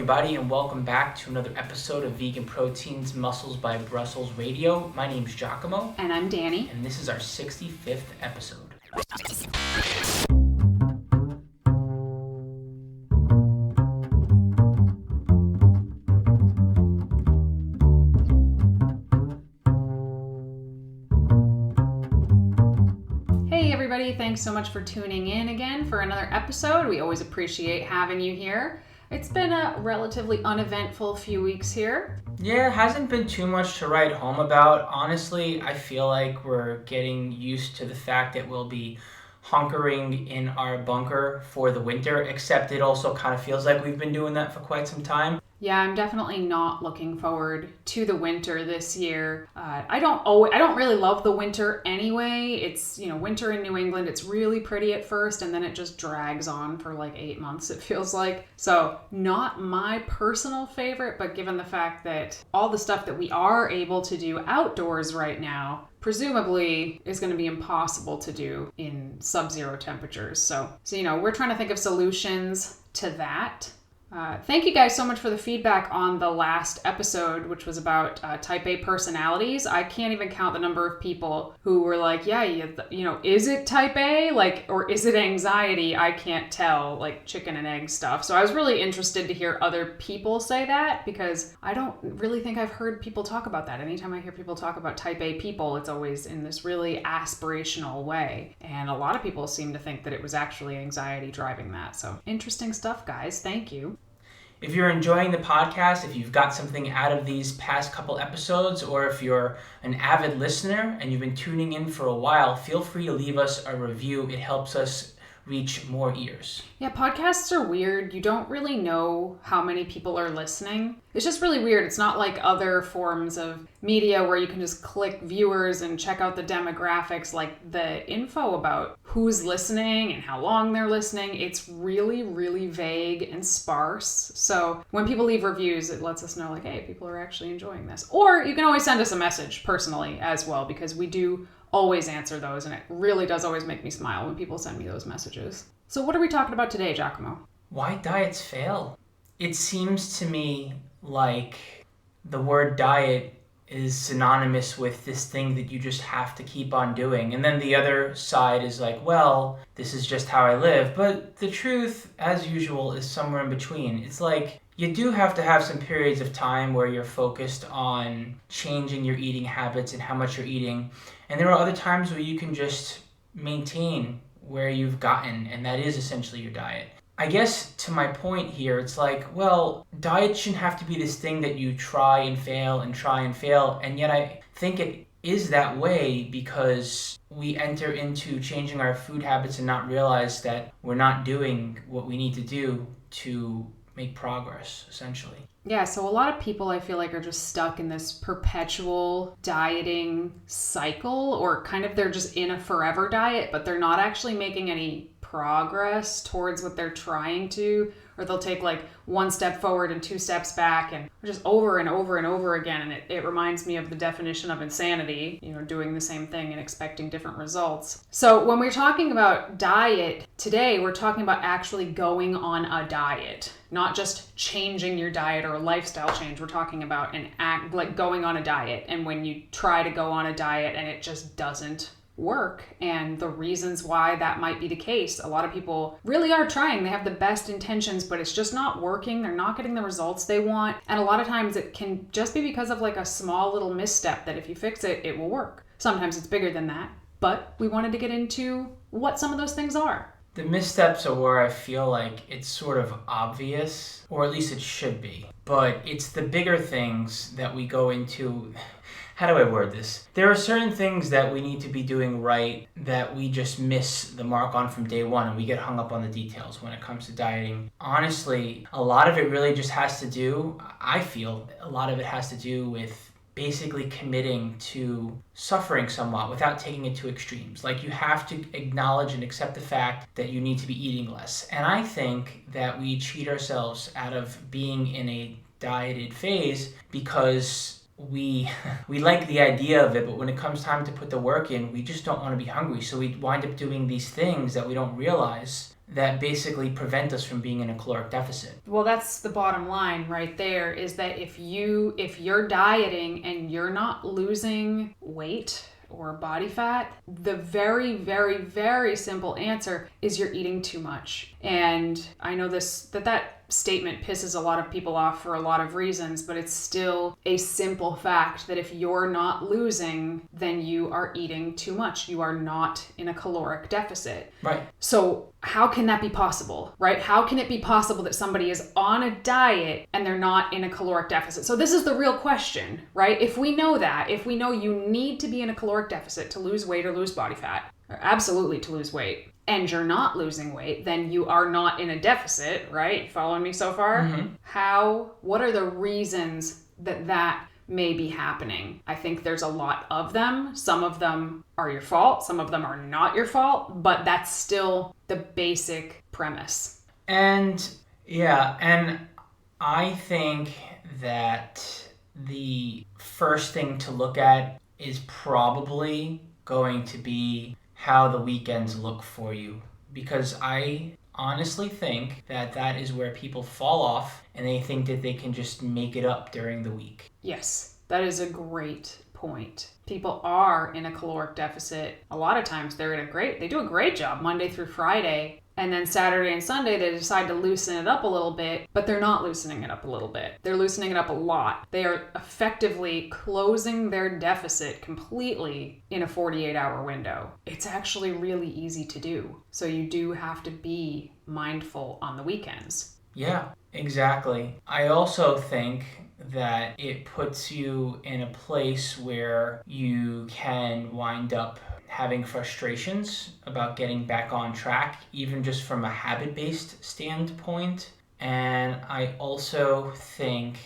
everybody, and welcome back to another episode of Vegan Proteins Muscles by Brussels Radio. My name's Giacomo. And I'm Danny. And this is our 65th episode. Hey everybody, thanks so much for tuning in again for another episode. We always appreciate having you here. It's been a relatively uneventful few weeks here. Yeah, it hasn't been too much to write home about. Honestly, I feel like we're getting used to the fact that we'll be hunkering in our bunker for the winter, except it also kind of feels like we've been doing that for quite some time. Yeah, I'm definitely not looking forward to the winter this year. I don't really love the winter anyway. It's, winter in New England, it's really pretty at first and then it just drags on for like 8 months, it feels like. So not my personal favorite, but given the fact that all the stuff that we are able to do outdoors right now, presumably is going to be impossible to do in sub-zero temperatures. So we're trying to think of solutions to that. Thank you guys so much for the feedback on the last episode, which was about type A personalities. I can't even count the number of people who were like, is it type A? Or is it anxiety? I can't tell, like chicken and egg stuff. So I was really interested to hear other people say that because I don't really think I've heard people talk about that. Anytime I hear people talk about type A people, it's always in this really aspirational way. And a lot of people seem to think that it was actually anxiety driving that. So interesting stuff, guys. Thank you. If you're enjoying the podcast, if you've got something out of these past couple episodes, or if you're an avid listener and you've been tuning in for a while, feel free to leave us a review. It helps us reach more ears. Yeah, podcasts are weird. You don't really know how many people are listening. It's just really weird. It's not like other forms of media where you can just click viewers and check out the demographics, like the info about who's listening and how long they're listening. It's really, really vague and sparse. So when people leave reviews, it lets us know like, hey, people are actually enjoying this. Or you can always send us a message personally as well, because we do always answer those, and it really does always make me smile when people send me those messages. So what are we talking about today, Giacomo? Why diets fail. It seems to me like the word diet is synonymous with this thing that you just have to keep on doing. And then the other side is like, well, this is just how I live. But the truth, as usual, is somewhere in between. It's like you do have to have some periods of time where you're focused on changing your eating habits and how much you're eating. And there are other times where you can just maintain where you've gotten, and that is essentially your diet. I guess to my point here, it's like, well, diet shouldn't have to be this thing that you try and fail, and yet I think it is that way because we enter into changing our food habits and not realize that we're not doing what we need to do to make progress, essentially. Yeah, so a lot of people I feel like are just stuck in this perpetual dieting cycle, or kind of they're just in a forever diet, but they're not actually making any progress towards what they're trying to, or they'll take like one step forward and 2 steps back, and just over and over and over again. And it reminds me of the definition of insanity, doing the same thing and expecting different results. So when we're talking about diet today, we're talking about actually going on a diet, not just changing your diet or a lifestyle change. We're talking about an act, like going on a diet. And when you try to go on a diet and it just doesn't work, and the reasons why that might be the case. A lot of people really are trying. They have the best intentions, but it's just not working. They're not getting the results they want. And a lot of times it can just be because of like a small little misstep that if you fix it, it will work. Sometimes it's bigger than that, but we wanted to get into what some of those things are. The missteps are where I feel like it's sort of obvious, or at least it should be. But it's the bigger things that we go into. How do I word this? There are certain things that we need to be doing right that we just miss the mark on from day one, and we get hung up on the details when it comes to dieting. Honestly, a lot of it really just has to do, I feel, a lot of it has to do with basically committing to suffering somewhat without taking it to extremes. Like, you have to acknowledge and accept the fact that you need to be eating less. And I think that we cheat ourselves out of being in a dieted phase because we like the idea of it, but when it comes time to put the work in, we just don't want to be hungry. So we wind up doing these things that we don't realize that basically prevent us from being in a caloric deficit. Well, that's the bottom line right there, is that if you're dieting and you're not losing weight or body fat, the very, very, very simple answer is you're eating too much. And I know that statement pisses a lot of people off for a lot of reasons, but it's still a simple fact that if you're not losing, then you are eating too much. You are not in a caloric deficit. Right. So how can that be possible, right? How can it be possible that somebody is on a diet and they're not in a caloric deficit? So this is the real question, right? If we know you need to be in a caloric deficit to lose weight or lose body fat, or absolutely to lose weight, and you're not losing weight, then you are not in a deficit, right? You following me so far? Mm-hmm. What are the reasons that may be happening? I think there's a lot of them. Some of them are your fault. Some of them are not your fault, but that's still the basic premise. And I think that the first thing to look at is probably going to be how the weekends look for you, because I honestly think that is where people fall off and they think that they can just make it up during the week. Yes, that is a great point. People are in a caloric deficit. A lot of times they do a great job Monday through Friday, and then Saturday and Sunday they decide to loosen it up a little bit, but they're not loosening it up a little bit. They're loosening it up a lot. They are effectively closing their deficit completely in a 48-hour window. It's actually really easy to do. So you do have to be mindful on the weekends. Yeah, exactly. I also think that it puts you in a place where you can wind up having frustrations about getting back on track, even just from a habit-based standpoint. And I also think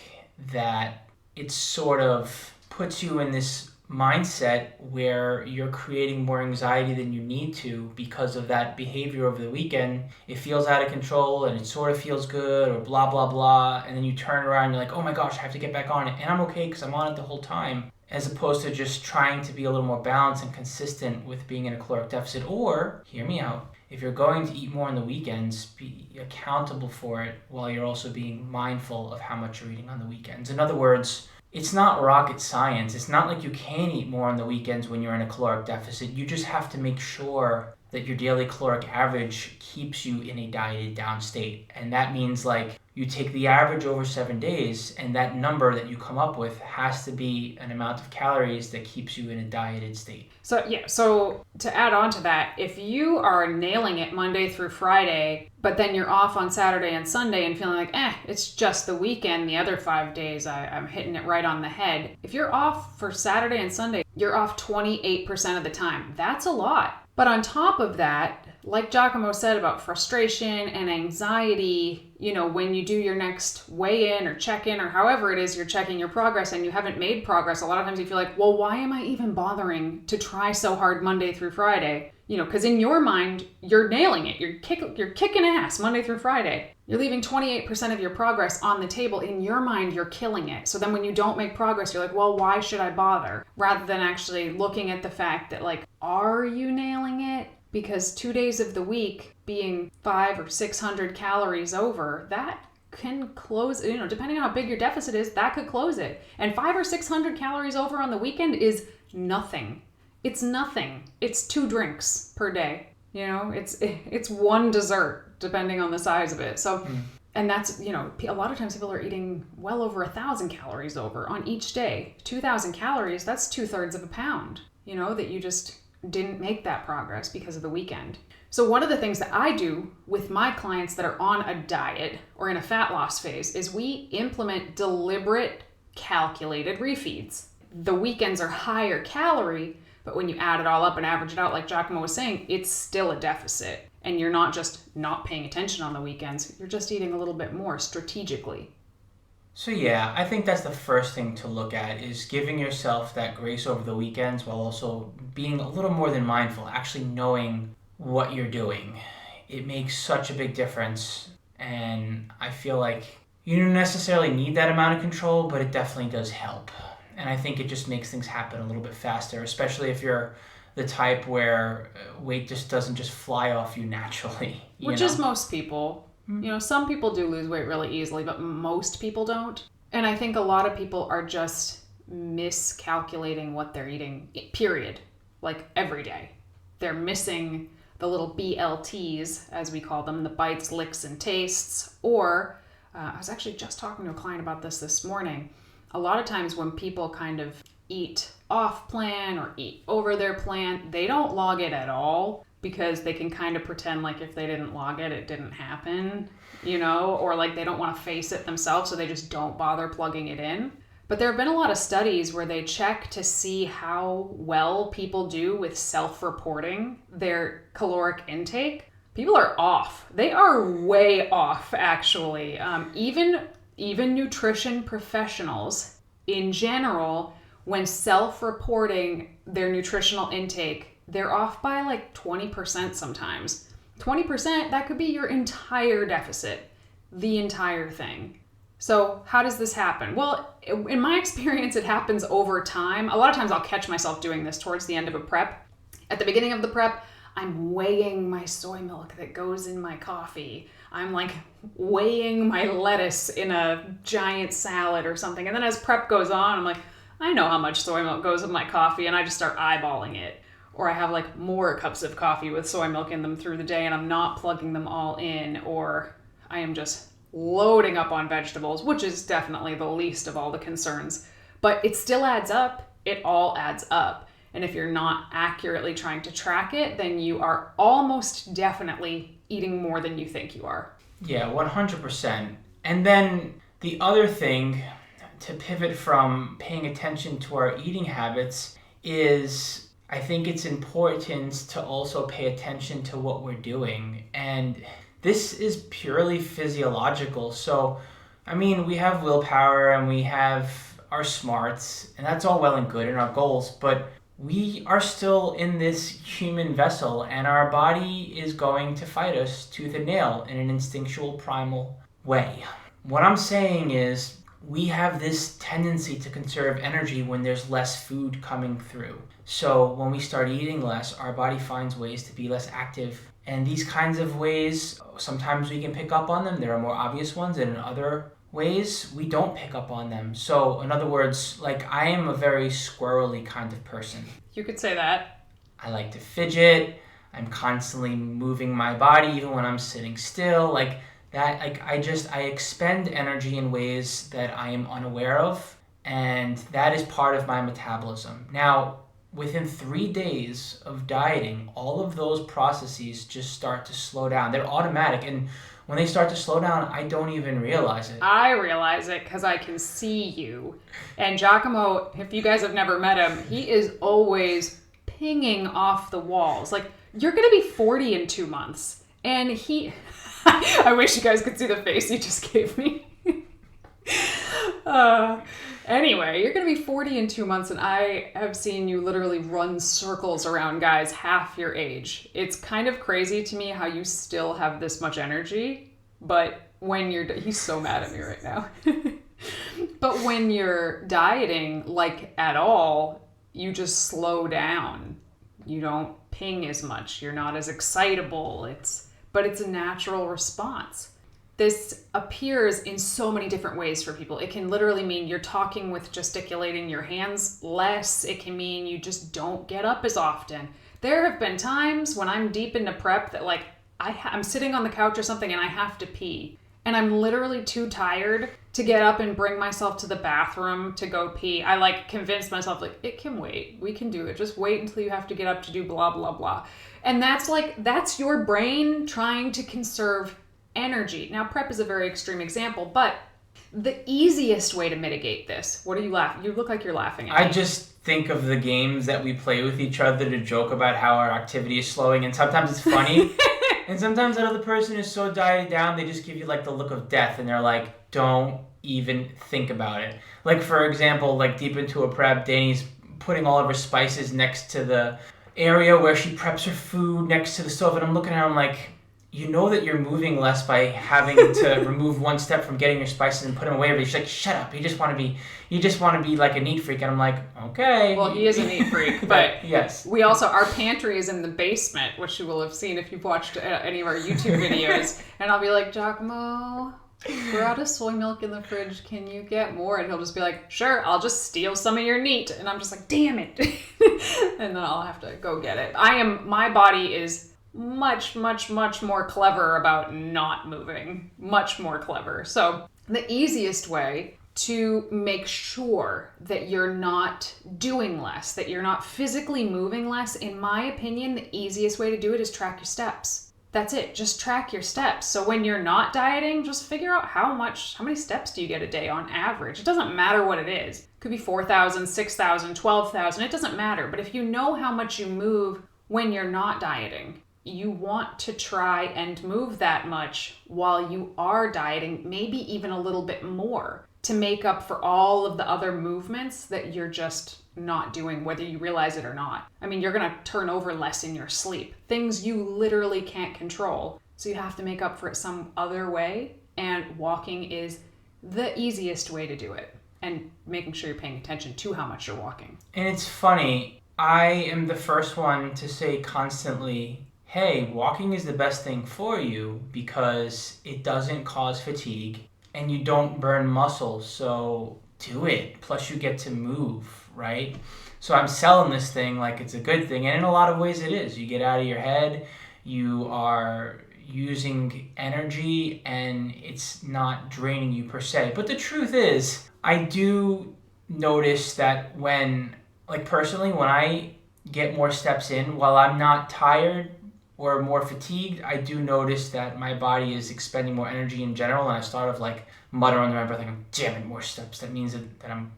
that it sort of puts you in this mindset where you're creating more anxiety than you need to because of that behavior over the weekend. It feels out of control and it sort of feels good or blah, blah, blah. And then you turn around and you're like, oh my gosh, I have to get back on it. And I'm okay because I'm on it the whole time. As opposed to just trying to be a little more balanced and consistent with being in a caloric deficit. Or, hear me out, if you're going to eat more on the weekends, be accountable for it while you're also being mindful of how much you're eating on the weekends. In other words, it's not rocket science. It's not like you can eat more on the weekends when you're in a caloric deficit. You just have to make sure that your daily caloric average keeps you in a dieted down state. And that means like you take the average over 7 days, and that number that you come up with has to be an amount of calories that keeps you in a dieted state. So to add on to that, if you are nailing it Monday through Friday, but then you're off on Saturday and Sunday and feeling like, it's just the weekend, the other 5 days I'm hitting it right on the head. If you're off for Saturday and Sunday, you're off 28% of the time. That's a lot. But on top of that, like Giacomo said about frustration and anxiety, when you do your next weigh-in or check-in or however it is you're checking your progress and you haven't made progress, a lot of times you feel like, well, why am I even bothering to try so hard Monday through Friday? Because in your mind, you're nailing it. You're kicking ass Monday through Friday. You're leaving 28% of your progress on the table. In your mind, you're killing it. So then when you don't make progress, you're like, well, why should I bother? Rather than actually looking at the fact that, like, are you nailing it? Because 2 days of the week being 500 or 600 calories over, that can close, depending on how big your deficit is, that could close it. And 500 or 600 calories over on the weekend is nothing. It's nothing. It's 2 drinks per day. It's one dessert depending on the size of it. So, and that's, a lot of times people are eating well over 1,000 calories over on each day. 2,000 calories, that's 2/3 of a pound, that you just didn't make that progress because of the weekend. So one of the things that I do with my clients that are on a diet or in a fat loss phase is we implement deliberate, calculated refeeds. The weekends are higher calorie, but when you add it all up and average it out, like Giacomo was saying, it's still a deficit. And you're not just not paying attention on the weekends, you're just eating a little bit more strategically. So yeah, I think that's the first thing to look at, is giving yourself that grace over the weekends while also being a little more than mindful, actually knowing what you're doing. It makes such a big difference, and I feel like you don't necessarily need that amount of control, but it definitely does help. And I think it just makes things happen a little bit faster, especially if you're the type where weight just doesn't just fly off you naturally. Which is most people. Some people do lose weight really easily, but most people don't. And I think a lot of people are just miscalculating what they're eating, period. Like every day. They're missing the little BLTs, as we call them, the bites, licks, and tastes. Or, I was actually just talking to a client about this morning. A lot of times when people kind of eat off plan or eat over their plan, they don't log it at all because they can kind of pretend like if they didn't log it, it didn't happen, or like they don't want to face it themselves, so they just don't bother plugging it in. But there have been a lot of studies where they check to see how well people do with self-reporting their caloric intake. People are off. They are way off, actually. Even nutrition professionals in general, when self-reporting their nutritional intake, they're off by like 20% sometimes. 20%, that could be your entire deficit, the entire thing. So how does this happen? Well, in my experience, it happens over time. A lot of times I'll catch myself doing this towards the end of a prep. At the beginning of the prep, I'm weighing my soy milk that goes in my coffee. I'm like weighing my lettuce in a giant salad or something. And then as prep goes on, I'm like, I know how much soy milk goes with my coffee, and I just start eyeballing it. Or I have like more cups of coffee with soy milk in them through the day and I'm not plugging them all in, or I am just loading up on vegetables, which is definitely the least of all the concerns. But it still adds up. It all adds up. And if you're not accurately trying to track it, then you are almost definitely eating more than you think you are. Yeah, 100%. And then the other thing to pivot from paying attention to our eating habits is I think it's important to also pay attention to what we're doing. And this is purely physiological. So, we have willpower and we have our smarts, and that's all well and good in our goals, but we are still in this human vessel and our body is going to fight us tooth and nail in an instinctual, primal way. What I'm saying is we have this tendency to conserve energy when there's less food coming through. So when we start eating less, our body finds ways to be less active. And these kinds of ways, sometimes we can pick up on them. There are more obvious ones, and in other ways, we don't pick up on them. So in other words, I am a very squirrely kind of person. You could say that. I like to fidget. I'm constantly moving my body even when I'm sitting still. I expend energy in ways that I am unaware of, and that is part of my metabolism. Now, within 3 days of dieting, all of those processes just start to slow down. They're automatic, and when they start to slow down, I don't even realize it. I realize it because I can see you. And Giacomo, if you guys have never met him, he is always pinging off the walls. You're going to be 40 in 2 months. And I wish you guys could see the face he just gave me. Anyway, you're going to be 40 in 2 months, and I have seen you literally run circles around guys half your age. It's kind of crazy to me how you still have this much energy, but when he's so mad at me right now. But when you're dieting, at all, you just slow down. You don't ping as much. You're not as excitable. But it's a natural response. This appears in so many different ways for people. It can literally mean you're talking with gesticulating your hands less. It can mean you just don't get up as often. There have been times when I'm deep into prep that I'm sitting on the couch or something and I have to pee. And I'm literally too tired to get up and bring myself to the bathroom to go pee. I convince myself it can wait. We can do it. Just wait until you have to get up to do blah, blah, blah. And that's your brain trying to conserve energy. Now, prep is a very extreme example, but the easiest way to mitigate this, what are you laughing? You look like you're laughing at me. I just think of the games that we play with each other to joke about how our activity is slowing, and sometimes it's funny, and sometimes that other person is so dieted down, they just give you the look of death, and they're like, don't even think about it. For example, deep into a prep, Danny's putting all of her spices next to the area where she preps her food next to the stove, and I'm looking at her, I'm like, you know that you're moving less by having to remove one step from getting your spices and put them away. But she's like, shut up. You just want to be like a neat freak. And I'm like, okay. Well, he is a neat freak, but yes. We also, our pantry is in the basement, which you will have seen if you've watched any of our YouTube videos. And I'll be like, Giacomo, we're out of soy milk in the fridge. Can you get more? And he'll just be like, sure, I'll just steal some of your neat. And I'm just like, damn it. And then I'll have to go get it. My body is much, much, much more clever about not moving. Much more clever. So the easiest way to make sure that you're not doing less, that you're not physically moving less, in my opinion, the easiest way to do it is track your steps. That's it. Just track your steps. So when you're not dieting, just figure out how many steps do you get a day on average. It doesn't matter what it is. It could be 4,000, 6,000, 12,000. It doesn't matter. But if you know how much you move when you're not dieting, you want to try and move that much while you are dieting, maybe even a little bit more, to make up for all of the other movements that you're just not doing, whether you realize it or not. I mean, you're going to turn over less in your sleep. Things you literally can't control. So you have to make up for it some other way. And walking is the easiest way to do it. And making sure you're paying attention to how much you're walking. And it's funny, I am the first one to say constantly, hey, walking is the best thing for you because it doesn't cause fatigue and you don't burn muscle, so do it. Plus you get to move, right? So I'm selling this thing like it's a good thing, and in a lot of ways it is. You get out of your head, you are using energy, and it's not draining you per se. But the truth is, I do notice that personally, when I get more steps in, while I'm not tired or more fatigued, I do notice that my body is expending more energy in general, and I start mutter under my breath, like, damn it, more steps. That means that I'm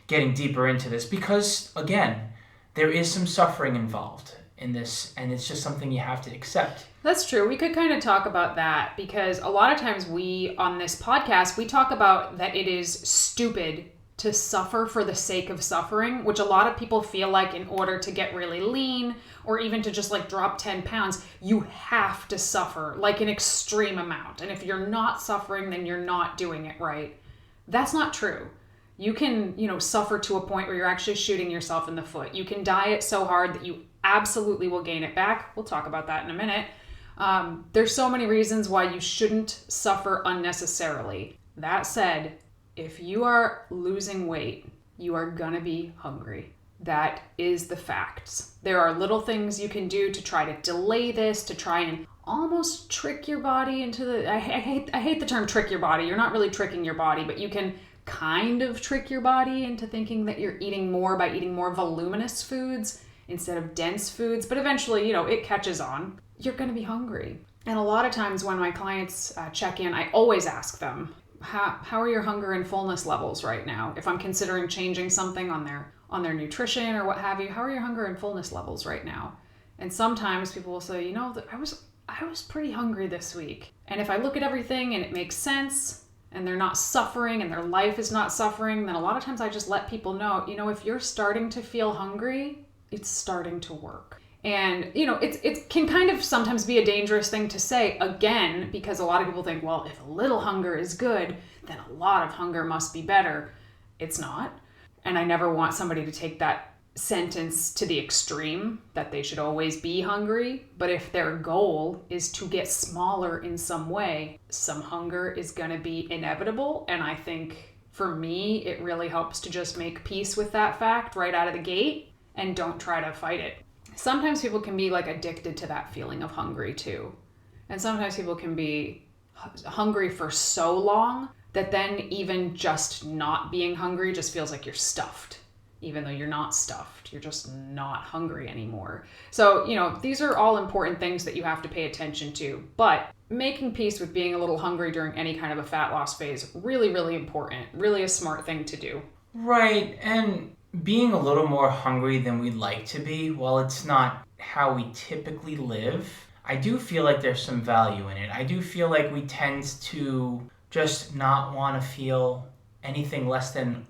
getting deeper into this, because again, there is some suffering involved in this, and it's just something you have to accept. That's true. We could kind of talk about that, because a lot of times on this podcast, we talk about that it is stupid to suffer for the sake of suffering, which a lot of people feel like in order to get really lean or even to just drop 10 pounds, you have to suffer like an extreme amount. And if you're not suffering, then you're not doing it right. That's not true. You can, suffer to a point where you're actually shooting yourself in the foot. You can diet so hard that you absolutely will gain it back. We'll talk about that in a minute. There's so many reasons why you shouldn't suffer unnecessarily. That said, if you are losing weight, you are gonna be hungry. That is the facts. There are little things you can do to try to delay this, to try and almost trick your body into the... I hate the term trick your body. You're not really tricking your body, but you can kind of trick your body into thinking that you're eating more by eating more voluminous foods instead of dense foods. But eventually, it catches on. You're gonna be hungry. And a lot of times when my clients check in, I always ask them, how are your hunger and fullness levels right now? If I'm considering changing something on their nutrition or what have you, how are your hunger and fullness levels right now? And sometimes people will say, I was pretty hungry this week. And if I look at everything and it makes sense and they're not suffering and their life is not suffering, then a lot of times I just let people know, if you're starting to feel hungry, it's starting to work. And, it can kind of sometimes be a dangerous thing to say, again, because a lot of people think, well, if a little hunger is good, then a lot of hunger must be better. It's not. And I never want somebody to take that sentence to the extreme, that they should always be hungry. But if their goal is to get smaller in some way, some hunger is going to be inevitable. And I think for me, it really helps to just make peace with that fact right out of the gate and don't try to fight it. Sometimes people can be addicted to that feeling of hungry too. And sometimes people can be hungry for so long that then even just not being hungry just feels like you're stuffed, even though you're not stuffed. You're just not hungry anymore. So, these are all important things that you have to pay attention to. But making peace with being a little hungry during any kind of a fat loss phase, really, really important. Really a smart thing to do. Right. And being a little more hungry than we'd like to be, while it's not how we typically live, I do feel like there's some value in it. I do feel like we tend to just not want to feel anything less than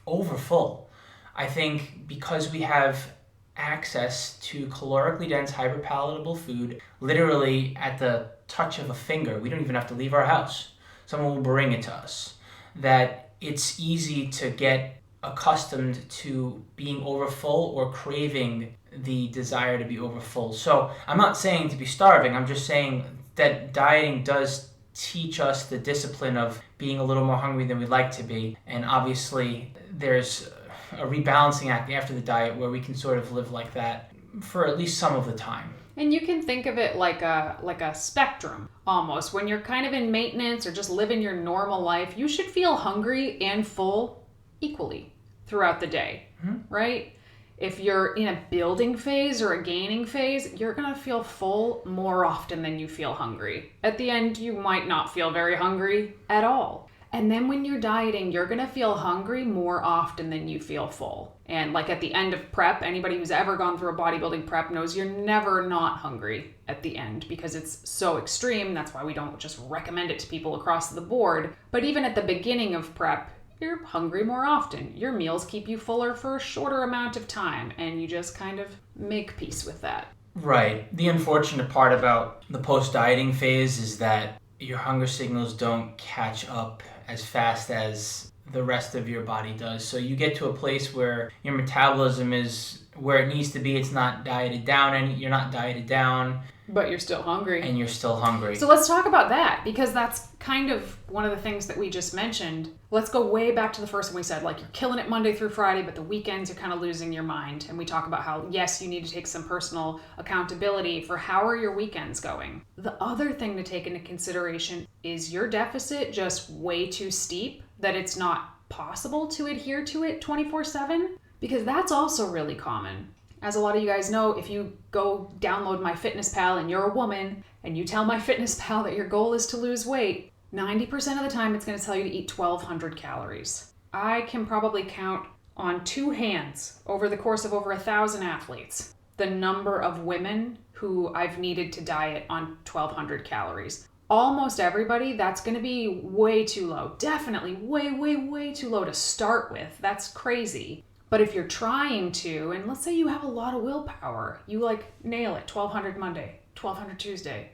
over full. I think because we have access to calorically dense, hyperpalatable food literally at the touch of a finger. We don't even have to leave our house. Someone will bring it to us. That it's easy to get accustomed to being overfull or craving the desire to be overfull. So I'm not saying to be starving, I'm just saying that dieting does teach us the discipline of being a little more hungry than we'd like to be. And obviously there's a rebalancing act after the diet where we can sort of live like that for at least some of the time. And you can think of it like a spectrum almost. When you're kind of in maintenance or just living your normal life, you should feel hungry and full equally throughout the day, right? If you're in a building phase or a gaining phase, you're going to feel full more often than you feel hungry. At the end, you might not feel very hungry at all. And then when you're dieting, you're going to feel hungry more often than you feel full. And like at the end of prep, anybody who's ever gone through a bodybuilding prep knows you're never not hungry at the end because it's so extreme. That's why we don't just recommend it to people across the board. But even at the beginning of prep, you're hungry more often. Your meals keep you fuller for a shorter amount of time, and you just kind of make peace with that. Right. The unfortunate part about the post-dieting phase is that your hunger signals don't catch up as fast as the rest of your body does. So you get to a place where your metabolism is where it needs to be. It's not dieted down, and you're not dieted down. But you're still hungry. And you're still hungry. So let's talk about that, because that's kind of one of the things that we just mentioned. Let's go way back to the first one we said, like you're killing it Monday through Friday, but the weekends you're kind of losing your mind. And we talk about how, yes, you need to take some personal accountability for how are your weekends going. The other thing to take into consideration is your deficit just way too steep that it's not possible to adhere to it 24/7, because that's also really common. As a lot of you guys know, if you go download MyFitnessPal and you're a woman and you tell MyFitnessPal that your goal is to lose weight, 90% of the time it's going to tell you to eat 1,200 calories. I can probably count on two hands over the course of over 1,000 athletes the number of women who I've needed to diet on 1,200 calories. Almost everybody, that's going to be way too low. Definitely way too low to start with. That's crazy. But if you're trying to, and let's say you have a lot of willpower, you like nail it, 1,200 Monday, 1,200 Tuesday,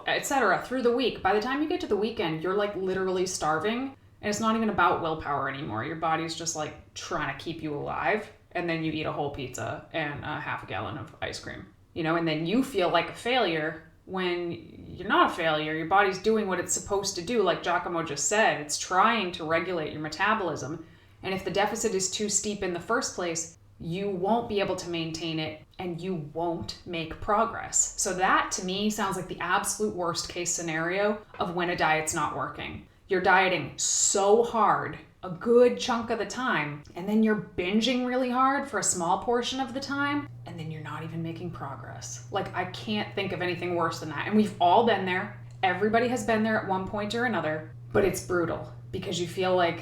etc. through the week. By the time you get to the weekend, you're like literally starving, and it's not even about willpower anymore. Your body's just like trying to keep you alive, and then you eat a whole pizza and a half a gallon of ice cream, and then you feel like a failure when you're not a failure. Your body's doing what it's supposed to do. Like Giacomo just said, it's trying to regulate your metabolism. And if the deficit is too steep in the first place, you won't be able to maintain it and you won't make progress. So that to me sounds like the absolute worst case scenario of when a diet's not working. You're dieting so hard a good chunk of the time, and then you're binging really hard for a small portion of the time, and then you're not even making progress. Like, I can't think of anything worse than that. And we've all been there. Everybody has been there at one point or another, but it's brutal because you feel like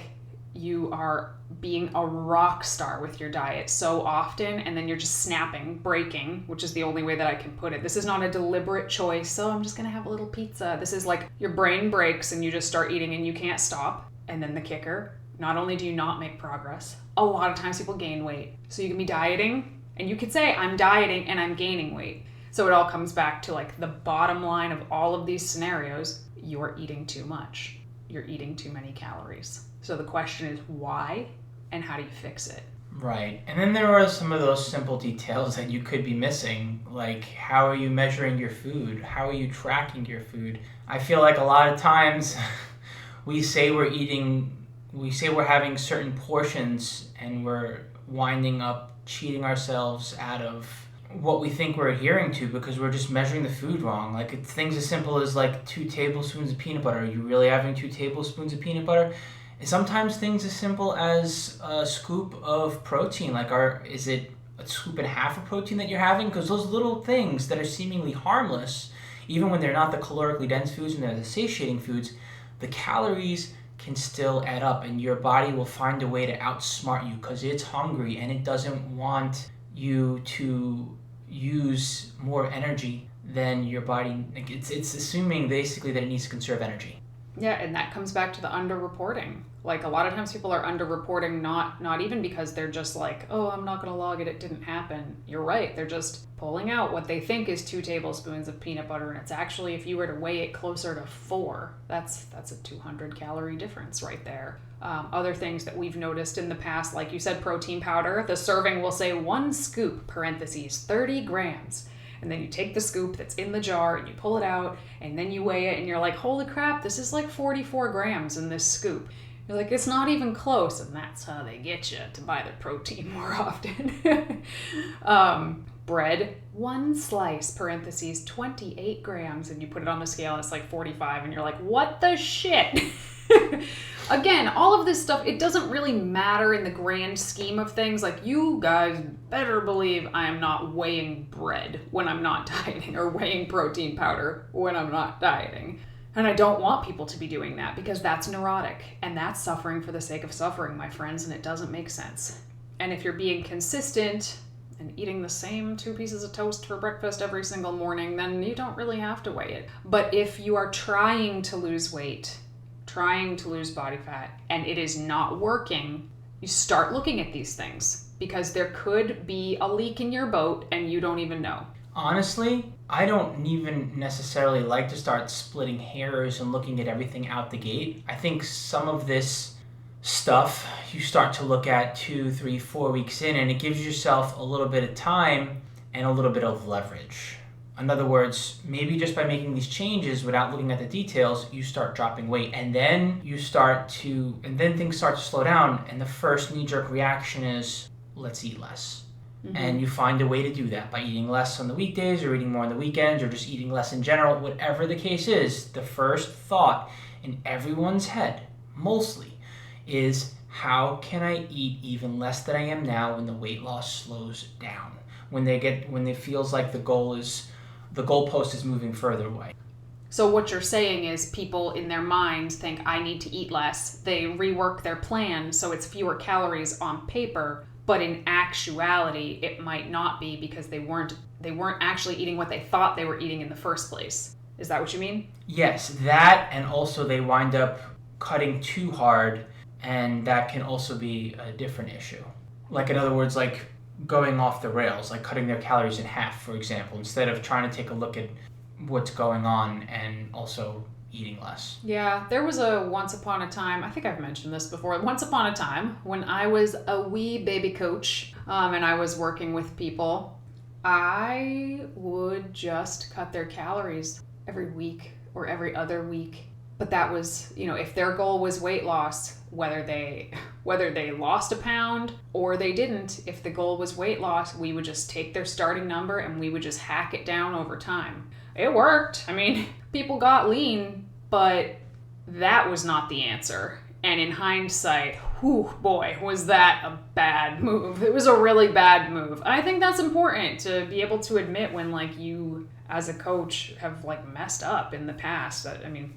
you are being a rock star with your diet so often, and then you're just snapping, breaking, which is the only way that I can put it. This is not a deliberate choice, so I'm just gonna have a little pizza. This is like your brain breaks and you just start eating and you can't stop. And then the kicker, not only do you not make progress, a lot of times people gain weight. So you can be dieting and you could say, I'm dieting and I'm gaining weight. So it all comes back to like the bottom line of all of these scenarios. You're eating too much. You're eating too many calories. So the question is why, and how do you fix it? Right. And then there are some of those simple details that you could be missing, like how are you measuring your food? How are you tracking your food? I feel like a lot of times we say we're having certain portions and we're winding up cheating ourselves out of what we think we're adhering to because we're just measuring the food wrong. Like it's things as simple as like 2 tablespoons of peanut butter. Are you really having 2 tablespoons of peanut butter? And sometimes things as simple as a scoop of protein. Like is it a scoop and a half of protein that you're having? Because those little things that are seemingly harmless, even when they're not the calorically dense foods and they're the satiating foods, the calories can still add up and your body will find a way to outsmart you because it's hungry and it doesn't want you to use more energy than your body. It's assuming basically that it needs to conserve energy. Yeah, and that comes back to the underreporting. Like a lot of times people are underreporting not even because they're just like, oh, I'm not going to log it, it didn't happen. You're right. They're just pulling out what they think is 2 tablespoons of peanut butter, and it's actually, if you were to weigh it, closer to 4. That's a 200 calorie difference right there. Other things that we've noticed in the past, like you said, protein powder, the serving will say 1 scoop, parentheses, 30 grams. And then you take the scoop that's in the jar and you pull it out and then you weigh it and you're like, holy crap, this is like 44 grams in this scoop. You're like, it's not even close. And that's how they get you to buy the protein more often. Bread, 1 slice, parentheses, 28 grams. And you put it on the scale and it's like 45 and you're like, what the shit? Again, all of this stuff, it doesn't really matter in the grand scheme of things. Like, you guys better believe I am not weighing bread when I'm not dieting, or weighing protein powder when I'm not dieting. And I don't want people to be doing that, because that's neurotic, and that's suffering for the sake of suffering, my friends, and it doesn't make sense. And if you're being consistent and eating the same 2 pieces of toast for breakfast every single morning, then you don't really have to weigh it. But if you are trying to lose weight, trying to lose body fat, and it is not working, you start looking at these things, because there could be a leak in your boat and you don't even know. Honestly, I don't even necessarily like to start splitting hairs and looking at everything out the gate. I think some of this stuff you start to look at 2, 3, 4 weeks in, and it gives yourself a little bit of time and a little bit of leverage. In other words, maybe just by making these changes without looking at the details, you start dropping weight, and then things start to slow down, and the first knee-jerk reaction is, let's eat less. Mm-hmm. And you find a way to do that by eating less on the weekdays, or eating more on the weekends, or just eating less in general. Whatever the case is, the first thought in everyone's head, mostly, is, how can I eat even less than I am now when the weight loss slows down? When it feels like the goalpost is moving further away. So what you're saying is, people in their minds think, I need to eat less. They rework their plan so it's fewer calories on paper, but in actuality it might not be, because they weren't actually eating what they thought they were eating in the first place. Is that what you mean? Yes, that, and also they wind up cutting too hard, and that can also be a different issue. Like, in other words, like going off the rails, like cutting their calories in half, for example, instead of trying to take a look at what's going on and also eating less. Yeah, there was a once upon a time, I think I've mentioned this before, once upon a time when I was a wee baby coach, and I was working with people, I would just cut their calories every week or every other week. But that was, if their goal was weight loss, whether they lost a pound or they didn't, if the goal was weight loss, we would just take their starting number and we would just hack it down over time. It worked. I mean, people got lean, but that was not the answer. And in hindsight, whew, boy, was that a bad move. It was a really bad move. And I think that's important to be able to admit when, like, you as a coach have, like, messed up in the past. I mean,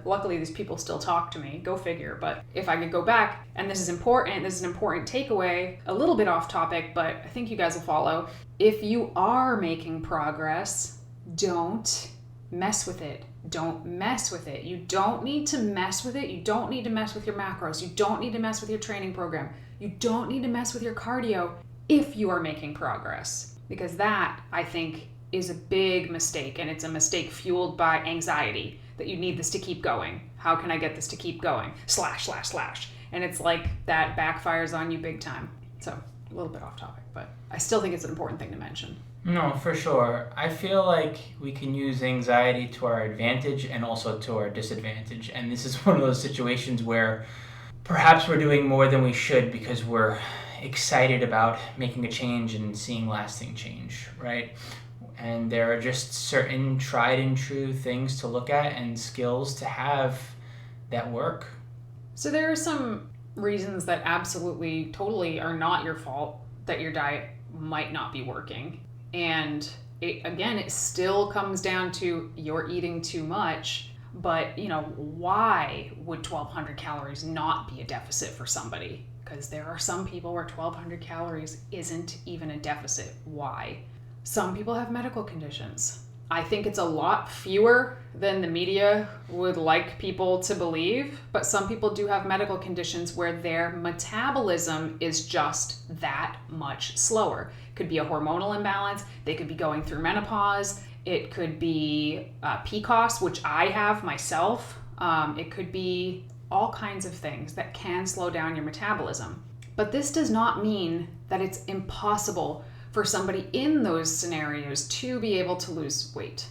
luckily these people still talk to me, go figure. But if I could go back, and this is an important takeaway, a little bit off topic, but I think you guys will follow. If you are making progress, don't mess with it. Don't mess with it. You don't need to mess with it. You don't need to mess with your macros. You don't need to mess with your training program. You don't need to mess with your cardio if you are making progress. Because that, I think, is a big mistake, and it's a mistake fueled by anxiety, that you need this to keep going. How can I get this to keep going? ///. And it's like that backfires on you big time. So a little bit off topic, but I still think it's an important thing to mention. No, for sure. I feel like we can use anxiety to our advantage and also to our disadvantage. And this is one of those situations where perhaps we're doing more than we should because we're excited about making a change and seeing lasting change, right? And there are just certain tried and true things to look at and skills to have that work. So there are some reasons that absolutely, totally are not your fault that your diet might not be working. And it still comes down to you're eating too much, but why would 1,200 calories not be a deficit for somebody? Because there are some people where 1,200 calories isn't even a deficit. Why? Some people have medical conditions. I think it's a lot fewer than the media would like people to believe, but some people do have medical conditions where their metabolism is just that much slower. It could be a hormonal imbalance, they could be going through menopause, it could be PCOS, which I have myself. It could be all kinds of things that can slow down your metabolism. But this does not mean that it's impossible for somebody in those scenarios to be able to lose weight.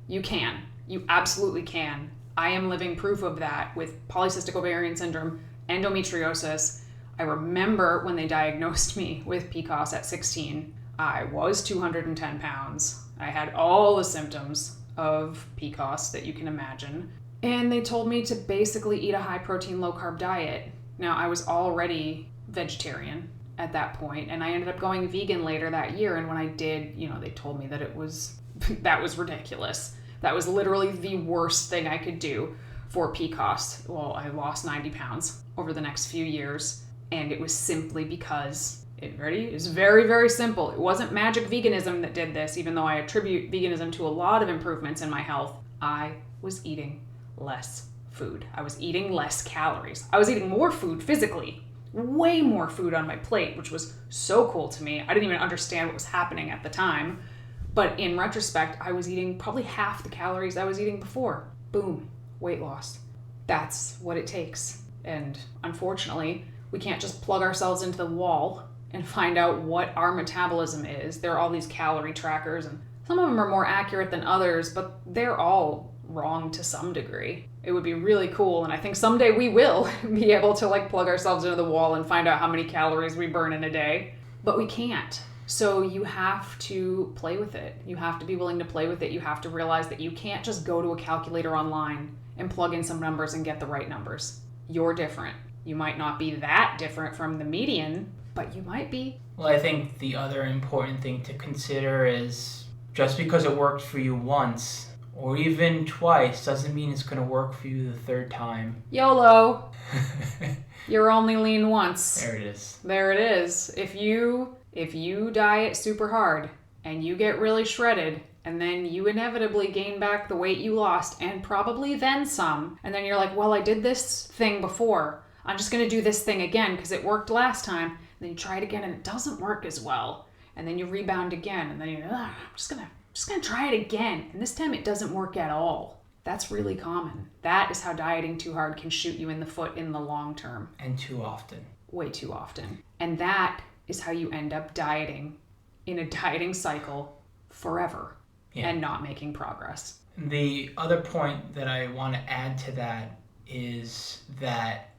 You can. You absolutely can. I am living proof of that with polycystic ovarian syndrome, endometriosis. I remember when they diagnosed me with PCOS at 16, I was 210 pounds. I had all the symptoms of PCOS that you can imagine. And they told me to basically eat a high protein, low carb diet. Now, I was already vegetarian at that point, and I ended up going vegan later that year. And when I did, they told me that that was ridiculous. That was literally the worst thing I could do for PCOS. Well, I lost 90 pounds over the next few years, and it was simply because it was very, very simple. It wasn't magic veganism that did this, even though I attribute veganism to a lot of improvements in my health. I was eating less food. I was eating less calories. I was eating more food physically, way more food on my plate, which was so cool to me. I didn't even understand what was happening at the time. But in retrospect, I was eating probably half the calories I was eating before. Boom, weight loss. That's what it takes. And unfortunately, we can't just plug ourselves into the wall and find out what our metabolism is. There are all these calorie trackers, and some of them are more accurate than others, but they're all wrong to some degree. It would be really cool, and I think someday we will be able to plug ourselves into the wall and find out how many calories we burn in a day, but we can't. So you have to play with it. You have to be willing to play with it. You have to realize that you can't just go to a calculator online and plug in some numbers and get the right numbers. You're different. You might not be that different from the median, but you might be. Well, I think the other important thing to consider is just because it worked for you once or even twice doesn't mean it's going to work for you the third time. YOLO. You're only lean once. There it is. There it is. If you diet super hard and you get really shredded and then you inevitably gain back the weight you lost and probably then some, and then you're like, well, I did this thing before. I'm just going to do this thing again because it worked last time. And then you try it again and it doesn't work as well. And then you rebound again and then you're like, I'm just going to try it again. And this time it doesn't work at all. That's really common. That is how dieting too hard can shoot you in the foot in the long term. And too often. Way too often. And that is how you end up dieting in a dieting cycle forever and not making progress. The other point that I want to add to that is that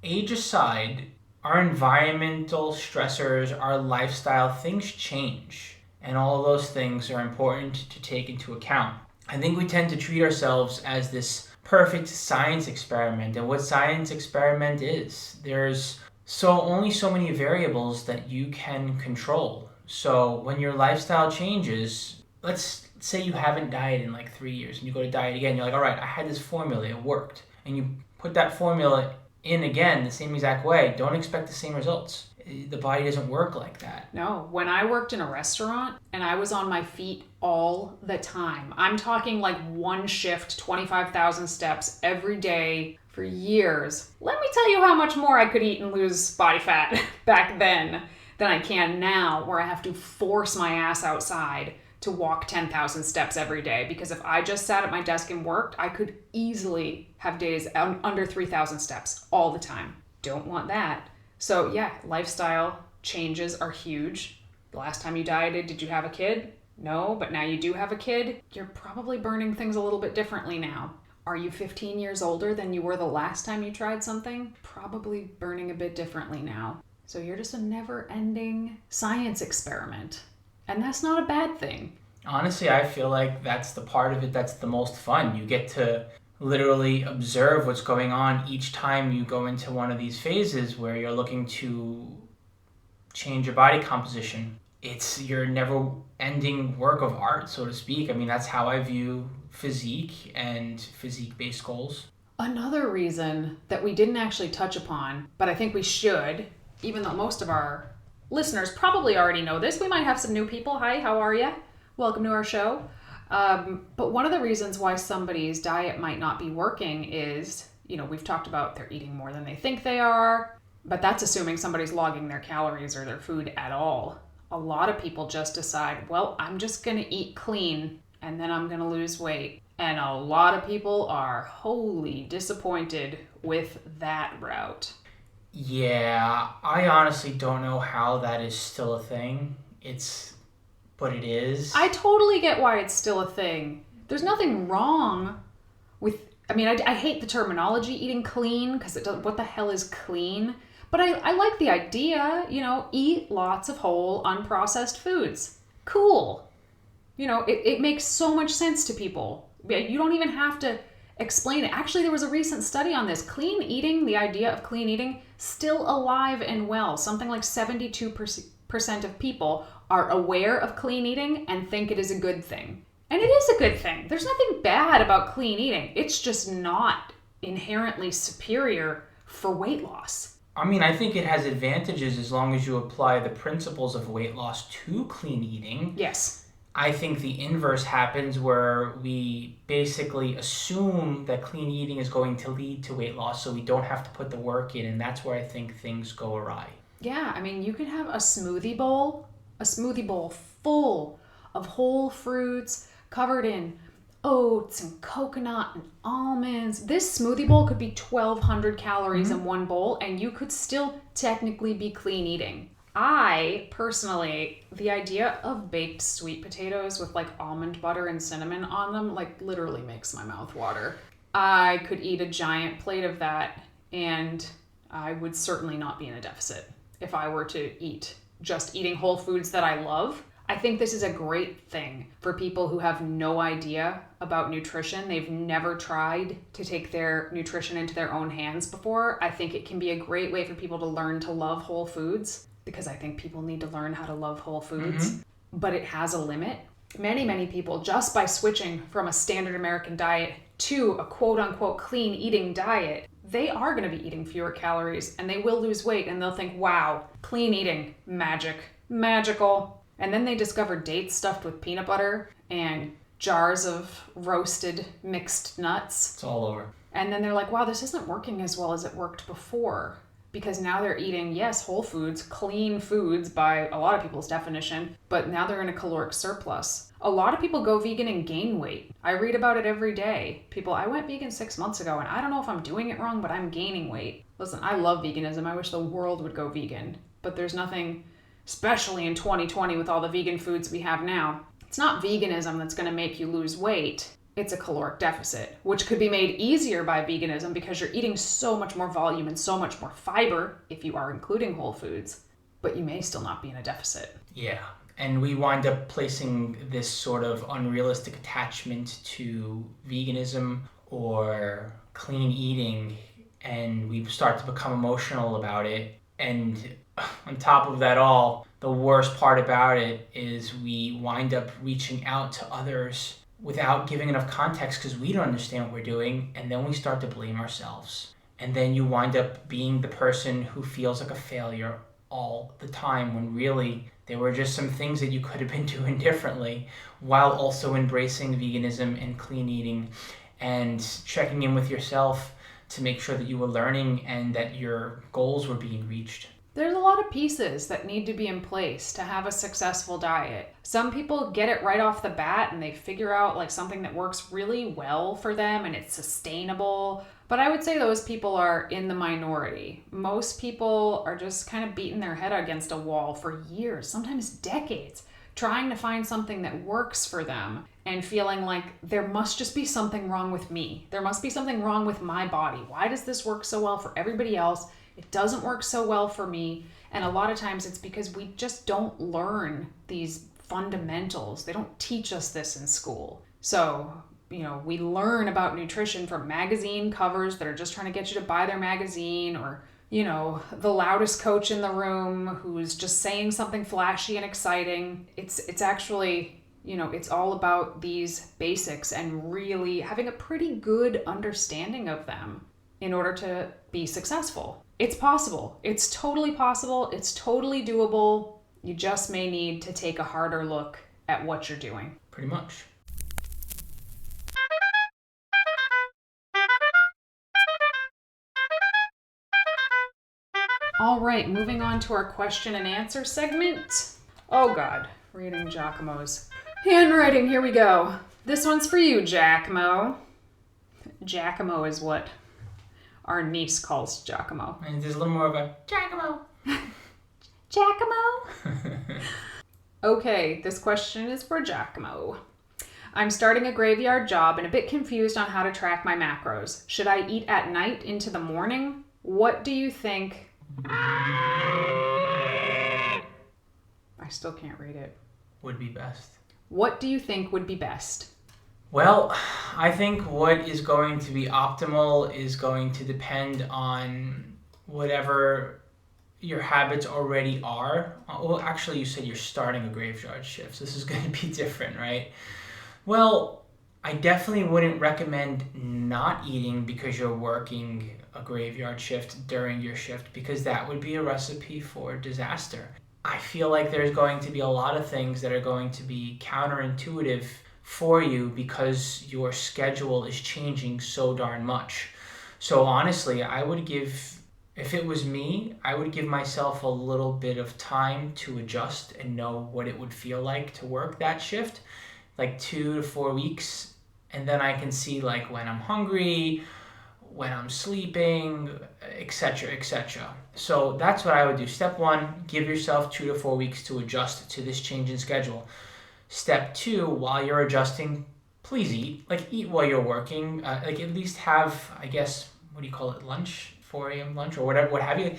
age aside, our environmental stressors, our lifestyle, things change. And all of those things are important to take into account. I think we tend to treat ourselves as this perfect science experiment. And what science experiment is, there's only so many variables that you can control. So when your lifestyle changes, let's say you haven't dieted in 3 years and you go to diet again, you're like, all right, I had this formula, it worked. And you put that formula in again the same exact way, don't expect the same results. The body doesn't work like that. No, when I worked in a restaurant and I was on my feet all the time, I'm talking one shift, 25,000 steps every day for years. Let me tell you how much more I could eat and lose body fat back then than I can now, where I have to force my ass outside to walk 10,000 steps every day. Because if I just sat at my desk and worked, I could easily have days under 3,000 steps all the time. Don't want that. So yeah, lifestyle changes are huge. The last time you dieted, did you have a kid? No, but now you do have a kid. You're probably burning things a little bit differently now. Are you 15 years older than you were the last time you tried something? Probably burning a bit differently now. So you're just a never-ending science experiment. And that's not a bad thing. Honestly, I feel like that's the part of it that's the most fun. You get to literally observe what's going on each time you go into one of these phases where you're looking to change your body composition. It's your never-ending work of art, so to speak. I mean, that's how I view physique and physique-based goals. Another reason that we didn't actually touch upon, but I think we should, even though most of our listeners probably already know this, we might have some new people. Hi, how are you? Welcome to our show. But one of the reasons why somebody's diet might not be working is, we've talked about they're eating more than they think they are, but that's assuming somebody's logging their calories or their food at all. A lot of people just decide, well, I'm just going to eat clean and then I'm going to lose weight. And a lot of people are wholly disappointed with that route. Yeah, I honestly don't know how that is still a thing. But it is. I totally get why it's still a thing. There's nothing wrong with, I hate the terminology eating clean because what the hell is clean? But I like the idea, eat lots of whole, unprocessed foods. Cool. It makes so much sense to people. You don't even have to explain it. Actually, there was a recent study on this. Clean eating, the idea of clean eating, still alive and well. Something like 72% of people are aware of clean eating and think it is a good thing. And it is a good thing. There's nothing bad about clean eating. It's just not inherently superior for weight loss. I think it has advantages as long as you apply the principles of weight loss to clean eating. Yes. I think the inverse happens where we basically assume that clean eating is going to lead to weight loss, so we don't have to put the work in, and that's where I think things go awry. Yeah, you can have a smoothie bowl full of whole fruits covered in oats and coconut and almonds. This smoothie bowl could be 1,200 calories in one bowl, and you could still technically be clean eating. I, personally, the idea of baked sweet potatoes with almond butter and cinnamon on them, literally makes my mouth water. I could eat a giant plate of that, and I would certainly not be in a deficit if I were to eat just eating whole foods that I love. I think this is a great thing for people who have no idea about nutrition. They've never tried to take their nutrition into their own hands before. I think it can be a great way for people to learn to love whole foods, because I think people need to learn how to love whole foods, but it has a limit. Many people, just by switching from a standard American diet to a quote-unquote clean eating diet, they are going to be eating fewer calories and they will lose weight, and they'll think, wow, clean eating, magical. And then they discover dates stuffed with peanut butter and jars of roasted mixed nuts. It's all over. And then they're like, wow, this isn't working as well as it worked before. Because now they're eating, yes, whole foods, clean foods by a lot of people's definition, but now they're in a caloric surplus. A lot of people go vegan and gain weight. I read about it every day. I went vegan 6 months ago, and I don't know if I'm doing it wrong, but I'm gaining weight. Listen, I love veganism. I wish the world would go vegan, but there's nothing, especially in 2020 with all the vegan foods we have now. It's not veganism that's going to make you lose weight. It's a caloric deficit, which could be made easier by veganism because you're eating so much more volume and so much more fiber if you are including whole foods, but you may still not be in a deficit. Yeah, and we wind up placing this sort of unrealistic attachment to veganism or clean eating, and we start to become emotional about it. And on top of that all, the worst part about it is we wind up reaching out to others without giving enough context because we don't understand what we're doing, and then we start to blame ourselves. And then you wind up being the person who feels like a failure all the time when really there were just some things that you could have been doing differently, while also embracing veganism and clean eating and checking in with yourself to make sure that you were learning and that your goals were being reached. There's a lot of pieces that need to be in place to have a successful diet. Some people get it right off the bat and they figure out something that works really well for them and it's sustainable. But I would say those people are in the minority. Most people are just kind of beating their head against a wall for years, sometimes decades, trying to find something that works for them and feeling like there must just be something wrong with me. There must be something wrong with my body. Why does this work so well for everybody else? It doesn't work so well for me. And a lot of times it's because we just don't learn these fundamentals. They don't teach us this in school. So, we learn about nutrition from magazine covers that are just trying to get you to buy their magazine, or, the loudest coach in the room who's just saying something flashy and exciting. It's actually, it's all about these basics and really having a pretty good understanding of them in order to be successful. It's possible. It's totally possible. It's totally doable. You just may need to take a harder look at what you're doing. Pretty much. All right, moving on to our question and answer segment. Oh God, reading Giacomo's handwriting. Here we go. This one's for you, Giacomo. Giacomo is what our niece calls Giacomo. And there's a little more of a Giacomo. Giacomo? Okay, this question is for Giacomo. I'm starting a graveyard job and a bit confused on how to track my macros. Should I eat at night into the morning? What do you think? I still can't read it. Would be best. What do you think would be best? Well, I think what is going to be optimal is going to depend on whatever your habits already are. Well, actually, you said you're starting a graveyard shift, so this is going to be different, right? Well, I definitely wouldn't recommend not eating because you're working a graveyard shift during your shift, because that would be a recipe for disaster. I feel like there's going to be a lot of things that are going to be counterintuitive for you because your schedule is changing so darn much. So honestly, if it was me, I would give myself a little bit of time to adjust and know what it would feel like to work that shift, like 2 to 4 weeks. And then I can see like when I'm hungry, when I'm sleeping, etc., etc. So that's what I would do. Step 1, give yourself 2 to 4 weeks to adjust to this change in schedule. Step 2, while you're adjusting, please eat. Like eat while you're working. Like at least have, I guess, what do you call it, lunch? 4 a.m. lunch or whatever, what have you.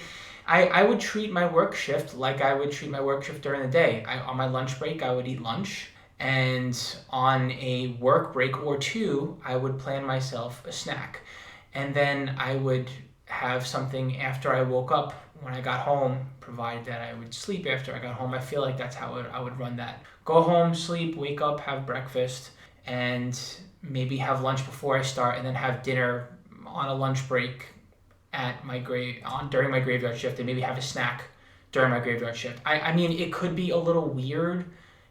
I would treat my work shift like I would treat my work shift during the day. On my lunch break, I would eat lunch. And on a work break or 2, I would plan myself a snack. And then I would have something after I woke up when I got home, provided that I would sleep after I got home. I feel like that's how I would run that. Go home, sleep, wake up, have breakfast, and maybe have lunch before I start, and then have dinner on a lunch break during my graveyard shift, and maybe have a snack during my graveyard shift. I mean, it could be a little weird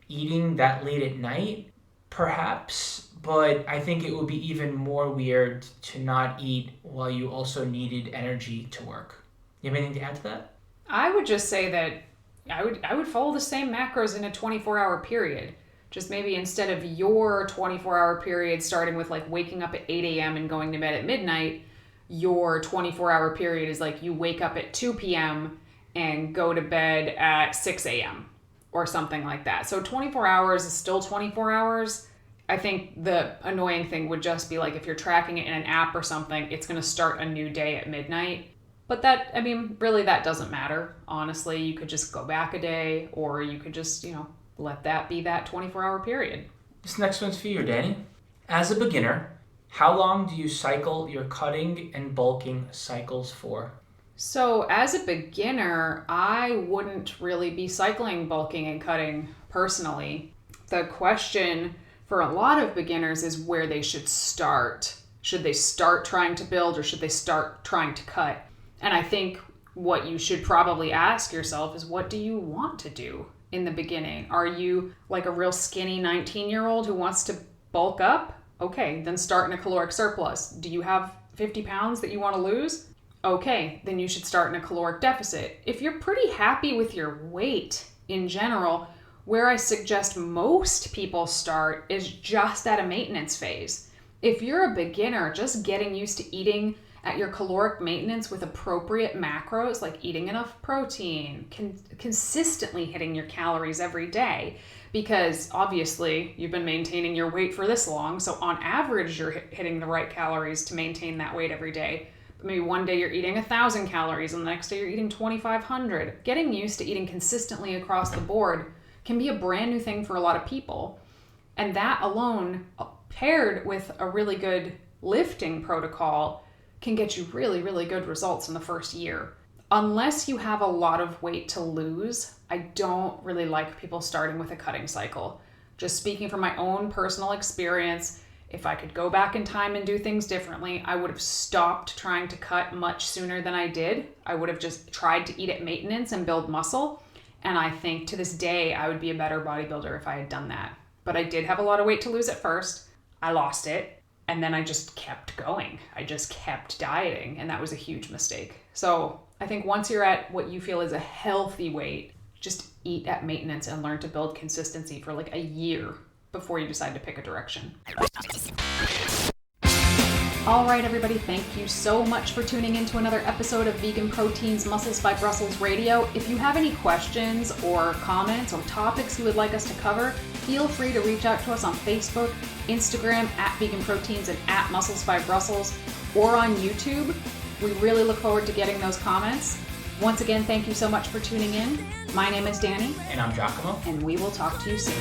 eating that late at night, perhaps, but I think it would be even more weird to not eat while you also needed energy to work. You have anything to add to that? I would just say that I would follow the same macros in a 24-hour period. Just maybe instead of your 24-hour period starting with like waking up at 8 a.m. and going to bed at midnight, your 24-hour period is like you wake up at 2 p.m. and go to bed at 6 a.m. or something like that. So 24 hours is still 24 hours. I think the annoying thing would just be like if you're tracking it in an app or something, it's going to start a new day at midnight. But that, I mean, really that doesn't matter. Honestly, you could just go back a day, or you could just, let that be that 24-hour period. This next one's for you, Danny. As a beginner, how long do you cycle your cutting and bulking cycles for? So as a beginner, I wouldn't really be cycling bulking and cutting personally. The question for a lot of beginners is where they should start. Should they start trying to build, or should they start trying to cut? And I think what you should probably ask yourself is, what do you want to do in the beginning? Are you like a real skinny 19-year-old who wants to bulk up? Okay, then start in a caloric surplus. Do you have 50 pounds that you want to lose? Okay, then you should start in a caloric deficit. If you're pretty happy with your weight in general, where I suggest most people start is just at a maintenance phase. If you're a beginner, just getting used to eating at your caloric maintenance with appropriate macros, like eating enough protein, consistently hitting your calories every day, because obviously you've been maintaining your weight for this long, so on average you're hitting the right calories to maintain that weight every day. But maybe one day you're eating 1,000 calories and the next day you're eating 2,500. Getting used to eating consistently across the board can be a brand new thing for a lot of people. And that alone, paired with a really good lifting protocol, can get you really, really good results in the first year. Unless you have a lot of weight to lose, I don't really like people starting with a cutting cycle. Just speaking from my own personal experience, if I could go back in time and do things differently, I would have stopped trying to cut much sooner than I did. I would have just tried to eat at maintenance and build muscle. And I think to this day, I would be a better bodybuilder if I had done that. But I did have a lot of weight to lose at first. I lost it. And then I just kept going. I just kept dieting. And that was a huge mistake. So I think once you're at what you feel is a healthy weight, just eat at maintenance and learn to build consistency for like a year before you decide to pick a direction. All right, everybody, thank you so much for tuning in to another episode of Vegan Protein's Muscles by Brussels Radio. If you have any questions or comments or topics you would like us to cover, feel free to reach out to us on Facebook, Instagram at Vegan Proteins and at Muscles by Brussels, or on YouTube. We really look forward to getting those comments. Once again, thank you so much for tuning in. My name is Danny. And I'm Giacomo. And we will talk to you soon.